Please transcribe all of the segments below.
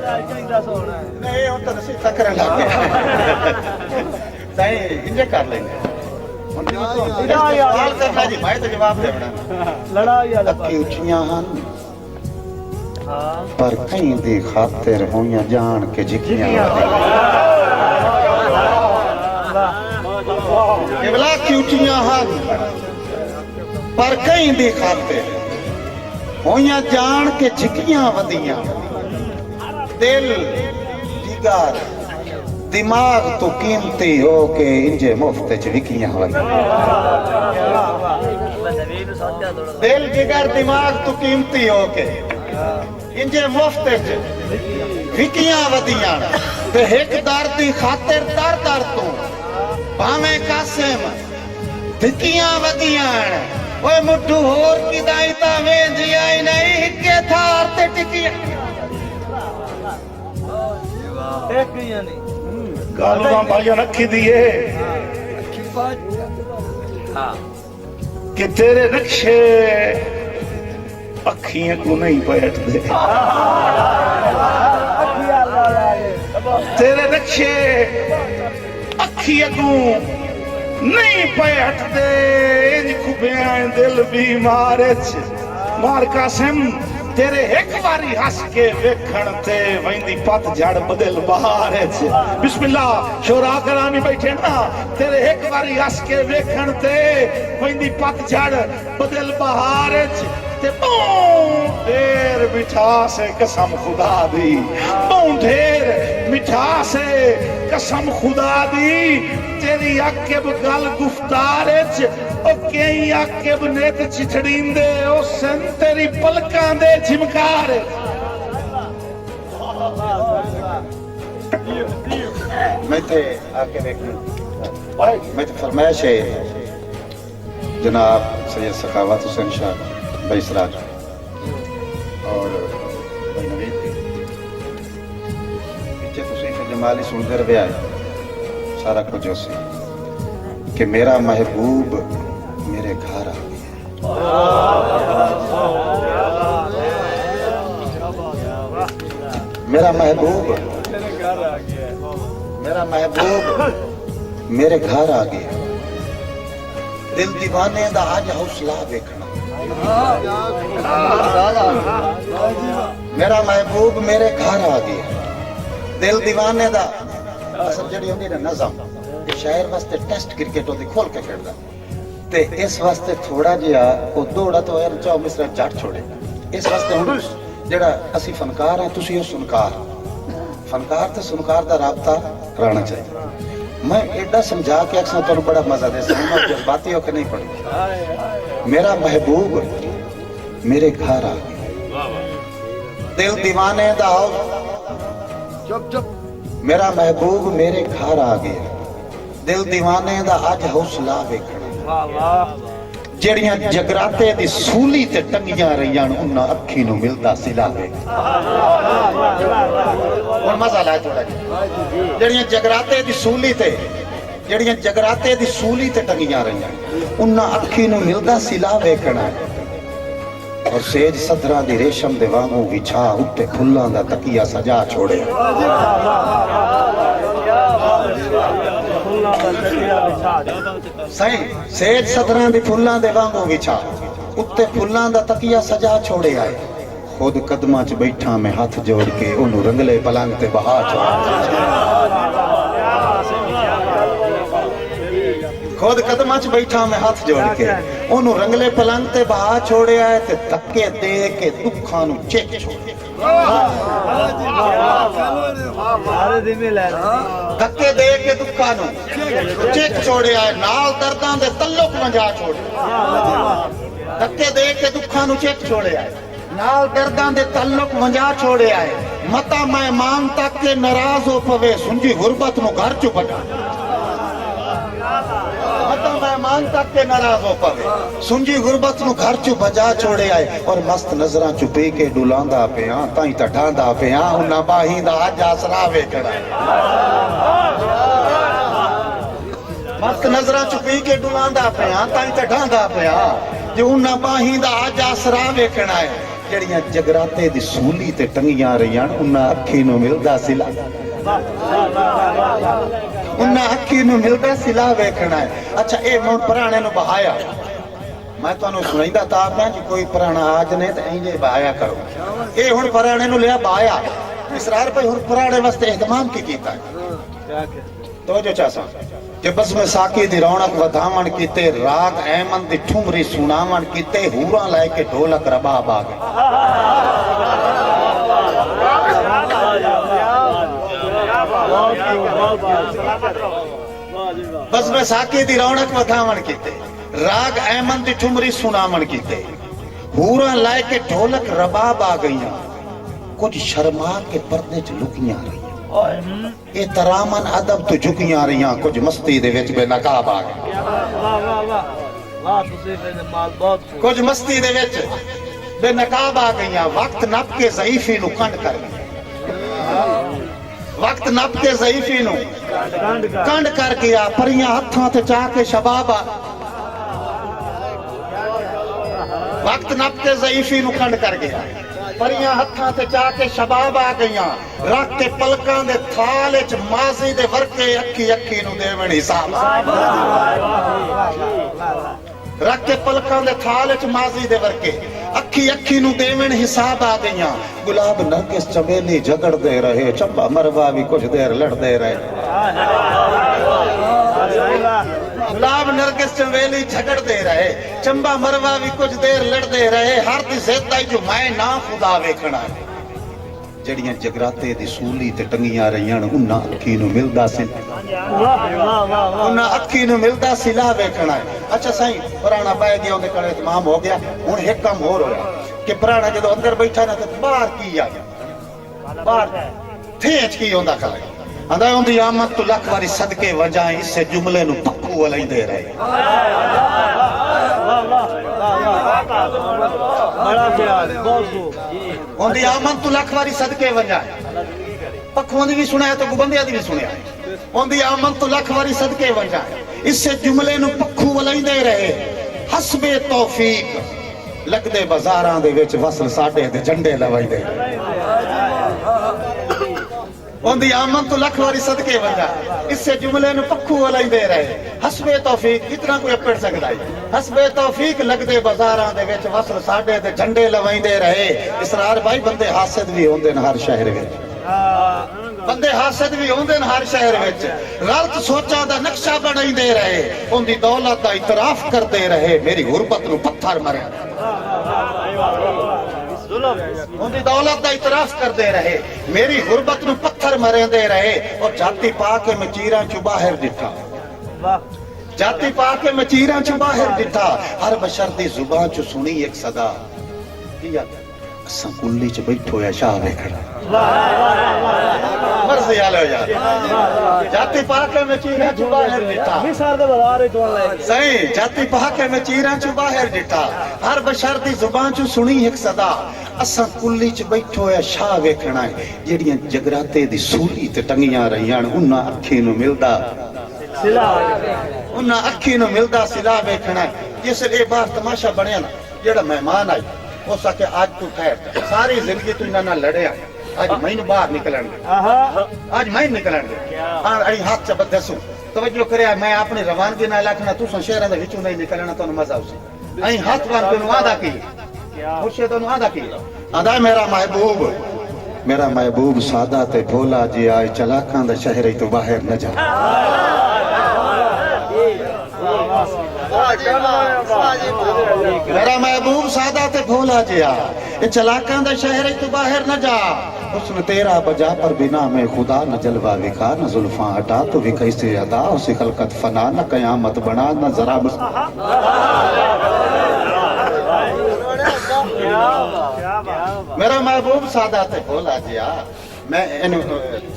नहीं हम तो नसीहत करने लग गए सही इंजे कर लेंगे सवाल करना जी मैं तो जवाब देना लड़ाई वाला अक्की उचियां हन पर कहीं दी खातिर होइयां जान के जिकियां केवला की उचियां हन पर कहीं दी खातिर होइयां जान के जिकियां वदियां दिल जिगर दिमाग तो कीमती हो के इंजे मुफ्त च विकियां दिल जिगर दिमाग तो कीमती हो के इंजे मुफ्त च विकियां वदियां ते एक दर दी खातिर दर दर तू भावे कासिम विकियां वदियां ओए मुठू होर की दाईता वेंदी आई नहीं हिके थार ते टिकियां एक नहीं गालूं भाइयों रखी दिए कि तेरे नक्शे अखियां को नहीं बैठते तेरे नक्शे अखियां को नहीं बैठते इन खुबियां दिल बीमार मार कासिम तेरे एक बारी हंस के वेखण ते वंदी पतझड़ बदल बहार बिस्मिल्लाह शोरा करामी बैठे ना तेरे एक बारी हंस के वेखण ते वंदी पतझड़ बदल बहार ते ढेर मिठास है कसम खुदा दी ढेर मिठास है कसम खुदा दी तेरी अकेब गल गुफ्तार ओ कई अकेब नेत चिछड़ींदे ओ सन तेरी पलकां दे झिमकार मैं थे आके देखने मैं तो फरमाइश है जनाब सैयद सखावत हुसैन शाह भाई सराज और भाई नवीद पीछे तुसी फिर जमाली सुनते रहे आए सारा कुछ उसी कि मेरा महबूब मेरे घर आ गया मेरा महबूब मेरे घर आ गया दिल दीवाने दा आज हौसला देखना मेरा महबूब मेरे घर आ गया दिल दीवाने दा असल जड़ी होंदी ना नज़म शायर वास्ते टेस्ट क्रिकेट होती खोल के खेलदा ते इस वास्ते थोड़ा जिहा ओ दौड़ा तो यार चाहो मिसरा जट छोड़े इस वास्ते हुण जेड़ा असी फनकार हैं तुसी हो सुनकार फनकार ते सुनकार दा राबता रहना चाहिए मैं एडा समझा के अक्सर तुहानू बड़ा मजा दे सकदा जज्बाती होके नहीं पढ़ी मेरा महबूब मेरे घर आ गया दिल दीवाने दा चुप चुप मेरा महबूब मेरे घर आ गया दिल दीवाने दा अज हौसला वेखना जड़ियां जगराते दी सूली ते टंगियां रहियां उन्हां अखी नूं मिलदा सिला वे हुण मजा ला थोड़ा जड़ियां जगराते दी सूली ते टंगियां रहियां उन्हां अखी नूं मिलदा सिला वेखना और सेज सदरा दी रेशम दे वांगू विछा उत्ते फुल्लां दा तकिया सजा छोड़े सही सेज सदरा दी फुल्लां दे वांगू विछा उत्ते फुल्लां दा तकिया सजा छोड़े आए खुद कदमां च बैठा मैं हाथ जोड़ के ओनू रंगले पलंग ते बहा छोड़ खुद कदमां च बैठा मैं हाथ जोड़ के ओनू रंगले पलंग ते बहा छोड़े आए ते धक्के दे के दुखां नू चेक छोड़े धक्के दे के दुखां नू चेक छोड़े आए नाल दर्दां दे तल्लुक मंजा छोड़े धक्के दे के दुखां नू चेक छोड़े आए नाल दर्दां दे तल्लुक मंजा छोड़े आए मता मेहमान तक के नाराज हो पवे सुंजी गुरबत नू घर चु बटा मेहमान तक के नाराज हो पवे सुंजी गुरबत नू घर चु बजा छोड़े आए और मस्त नजरां चु पी के डुलांदा पिया ताई तठांदा पिया उन्हां बाहीं दा अज आसरा वेखना मस्त नजरां चु पी के डुलांदा पिया ताई तठांदा पिया जो उन्हां बाहीं दा अज आसरा वेखना है ਜਿਹੜੀਆਂ ਜਗਰਾਤੇ ਦੀ ਸੂਲੀ ਤੇ ਟੰਗੀਆਂ ਰਹੀਆਂ ਉਹਨਾਂ ਅੱਖੀ ਨੂੰ ਮਿਲਦਾ ਸਿਲਾ ਉਹਨਾਂ ਅੱਖੀ ਨੂੰ ਮਿਲਦਾ ਸਿਲਾ ਵੇਖਣਾ ਹੈ ਅੱਛਾ ਇਹ ਹੁਣ ਪੁਰਾਣੇ ਨੂੰ ਬਹਾਇਆ मैं ਤੁਹਾਨੂੰ ਸੁਣਾਈਦਾ ਤਾਂ ਮੈਂ ਕਿ ਕੋਈ ਪੁਰਾਣਾ ਆਜ ਨੇ ਤੇ ਇੰਜੇ ਬਹਾਇਆ ਕਰੋ ਇਹ ਹੁਣ ਪੁਰਾਣੇ ਨੂੰ ਲਿਆ ਬਹਾਇਆ इसरार भाई हुर पुराने वास्ते एहतमाम की कीता है तो जो चासा कि बस में साकी दी रौनक वधावण कीते राग अहमद दी ठुमरी सुनावण कीते हूरा लाए के ढोलक रबाब आ गए बस में साकी दी रौनक वधावण कीते राग अहमद दी ठुमरी सुनावण कीते हूरा लाए के ढोलक रबाब आ गई कुछ शर्मा के पर्दे च लुकियां रही ये तरामन अदब तो झुकियां रही कुछ मस्ती दे विच बेनकाब आ गए कुछ मस्ती दे विच बेनकाब आ गई वक्त नप के ज़ईफी नु कंड कर वक्त नप के ज़ईफी नु कंड कर गया परियां हथां ते चा के शबाब वक्त नप के ज़ईफी नु कंड कर गया परियां हथां ते चा के शबाब आ गईयां रख के पलकां दे थाल च माज़ी दे वर्के अखी अखी नु देवण हिसाब रख के पलकां दे थाल च माज़ी दे वर्के अखी अखी नु देवण हिसाब आ गईयां गुलाब नरगिस चमेली झगड़दे रहे चंबा मरवा भी कुछ देर लड़दे रहे गुलाब नरगिस चमेली झगड़दे रहे चंबा मरवा भी कुछ देर लड़दे रहे हर दी जिद आई जो मैं ना खुदा वेखना जड़ियां जगराते दी सूली ते टंगियां रहियां उन्हां अखी नु मिलदा सी उन्हां अखी नु मिलदा सिला वेखना अच्छा साईं पुराना पै गया उहदे कोल तमाम हो गया हुण एक काम होर होया कि पुराना जदों अंदर बैठा ना ते बाहर की आ गया बाहर थेच की होंदा खला आंदा उंदी आमद तो लख वारी सदके वजाए इससे जुमले नु पक्कू वलाइंदे रहे उंदी आमद तो लख वारी सदके वजाए पक्खों दी भी सुनाया तो गुबंदिया दी भी सुनाया उंदी आमद तो लख वारी सदके वजाए इससे जुमले नु पक्कू वलाइंदे रहे हसबे तौफीक लगदे बाजारां दे विच वसल साडे ते झंडे लवाइंदे उनकी आमद तो लख वारी सदके वजा इससे जुमले नु पक्खू वलाइंदे रहे हसबे तौफीक इतना कोई अपड़ सकदा है हसबे तौफीक लगदे बाजारां दे विच वसल साडे ते झंडे लवाइंदे रहे इसरार भाई बंदे हासिद भी होंदे न हर शहर विच बंदे हासिद भी होंदे न हर शहर विच गलत सोचां दा नक्शा बनाइंदे रहे उनकी दौलत दा इतराफ करदे रहे मेरी गुरबत नु पत्थर मारे उनकी दौलत का इतराफ करते रहे मेरी गुरबत नु पत्थर मरेंदे रहे और जाति पा के मचीरा चु बाहर दिठा जाति पा के मचीरा चु बाहर दिठा हर बशर दी जुबान चु सुनी एक सदा असां कुल्ली च बैठो या शाह वेखड़ा मर्ज़ी आलो यार जाति पा के मचीरा चु बाहर दिठा सही जाति पा के मचीरा चु बाहर दिठा हर बशर दी जुबान चु सुनी एक सदा असां कुल्ली च बैठो या शाह वेखना है जेड़ियां जगराते दी सूली ते टंगियां रहियां उन्हां अखी नु मिलदा सिला उन्हां अखी नु मिलदा सिला वेखना है जिस ए बार तमाशा बनया ना जेड़ा मेहमान आई हो सके आज तू खैर सारी जिंदगी तू इन्हां नाल लड़या आज मैनू बाहर निकलन दे आज मैं निकलन दे हां आई हाथ च बदसू तवज्जो करे मैं अपनी रवानगी नाल आखना तू शहरां दे विचों नहीं निकलना तन्नू मजा आउसी आई हाथ बांध के वादा की मुर्शिद नु आदा की आदा मेरा महबूब सादा ते भोला जी आए चलाकां दा शहर तो बाहर न जा मेरा महबूब सादा ते भोला जी आए चलाकां दा शहर तो बाहर न जा हुस्न तेरा बजा पर बिना में खुदा न जलवा विखा न जुल्फां हटा तो भी कैसे अदा उसे खलकत फना न कयामत बना न जरा मेरा महबूब सादा ते भोला जी मैं इन्हू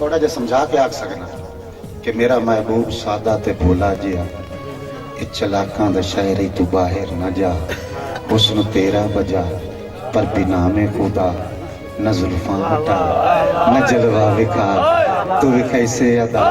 थोड़ा जा समझा के आख सकना कि मेरा महबूब सादा ते भोला जी चलाकां दा शहर तू बाहर न जा हुस्न तेरा बजा पर बिना में खुदा न जुल्फां हटा न जलवा विखा तू भी कैसे अदा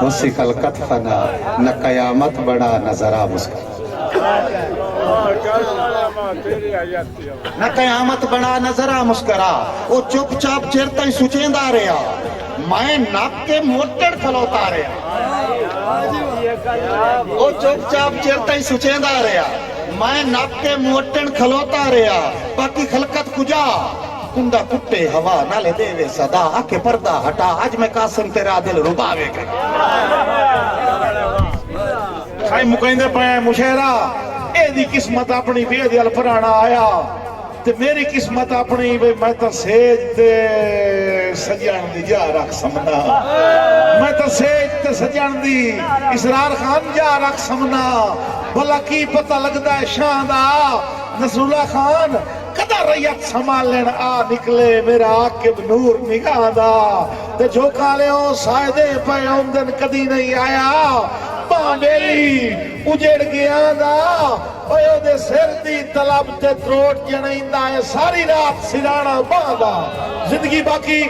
उसी खलकत फना न कयामत बड़ा न जरा मुस्कुरा न कयामत बना नजरा मुस्करा वो चुपचाप चिर ताईं सुचेंदा रहा मैं नक के मोटड़ खलोता रहा वो चुपचाप चिर ताईं सुचेंदा रहा मैं नक के मोटड़ खलोता रहा बाकी खलकत कुजा कुंदा कुट्टे हवा नाले देवे सदा आके पर्दा हटा आज मैं कासिम तेरा दिल रुबावेगा खाई मुकैंदे पे मुशेरा एदी किस्मत अपनी बेदल पुराना आया ते मेरी किस्मत अपनी वे मैं तो सेज ते सजन दी जा रख समना मैं तो सेज ते सजन दी इसरार खान जा रख समना भला की पता लगदा है शाह दा नसरुल्ला खान कदा रैयत संभालन आ निकले मेरा आकिब नूर निगाह दा ते जो कालियो सायदे पे औंदन कदी नहीं आया बेली उजड़ गया दा ओए ओदे सिर दी तलब ते त्रोट जणैंदा है सारी रात सिराना बांदा जिंदगी बाकी